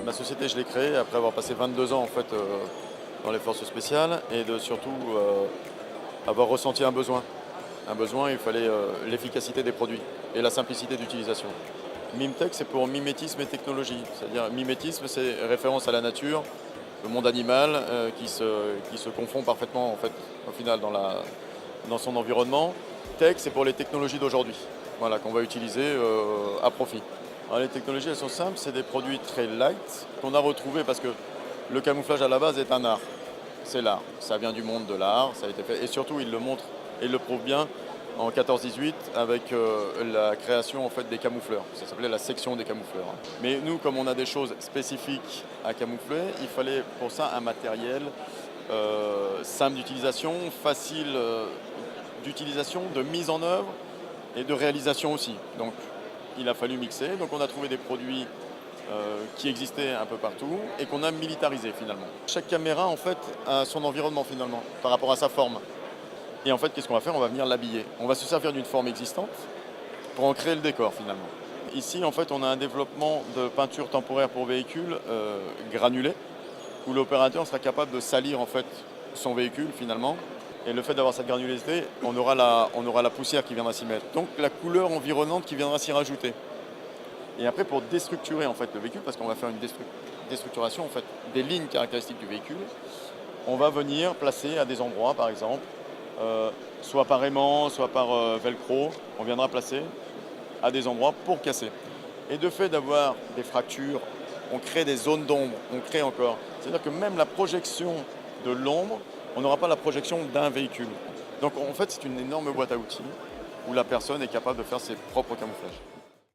Ma société, je l'ai créée après avoir passé 22 ans en fait, dans les forces spéciales et de surtout avoir ressenti un besoin. Un besoin, il fallait l'efficacité des produits et la simplicité d'utilisation. Mimtech, c'est pour mimétisme et technologie. C'est-à-dire, mimétisme, c'est référence à la nature, le monde animal qui se confond parfaitement en fait, au final dans son environnement. Tech, c'est pour les technologies d'aujourd'hui, voilà, qu'on va utiliser à profit. Alors, les technologies, elles sont simples, c'est des produits très light qu'on a retrouvés parce que le camouflage à la base est un art. C'est l'art. Ça vient du monde de l'art, ça a été fait. Et surtout, il le montre et il le prouve bien en 14-18 avec la création en fait, des camoufleurs. Ça s'appelait la section des camoufleurs. Mais nous, comme on a des choses spécifiques à camoufler, il fallait pour ça un matériel simple d'utilisation, facile d'utilisation, de mise en œuvre et de réalisation aussi. Donc il a fallu mixer. Donc on a trouvé des produits qui existaient un peu partout et qu'on a militarisé finalement. Chaque caméra en fait a son environnement finalement par rapport à sa forme. Et en fait, qu'est-ce qu'on va faire? On va venir l'habiller. On va se servir d'une forme existante pour en créer le décor finalement. Ici, en fait, on a un développement de peinture temporaire pour véhicule granulée, où l'opérateur sera capable de salir en fait son véhicule finalement. Et le fait d'avoir cette granulosité, on aura la poussière qui viendra s'y mettre. Donc la couleur environnante qui viendra s'y rajouter. Et après, pour déstructurer en fait le véhicule, parce qu'on va faire une déstructuration en fait des lignes caractéristiques du véhicule, on va venir placer à des endroits, par exemple, soit par aimant, soit par velcro, on viendra placer à des endroits pour casser. Et de fait d'avoir des fractures, on crée des zones d'ombre, on crée encore. C'est-à-dire que même la projection de l'ombre, on n'aura pas la projection d'un véhicule. Donc en fait, c'est une énorme boîte à outils où la personne est capable de faire ses propres camouflages.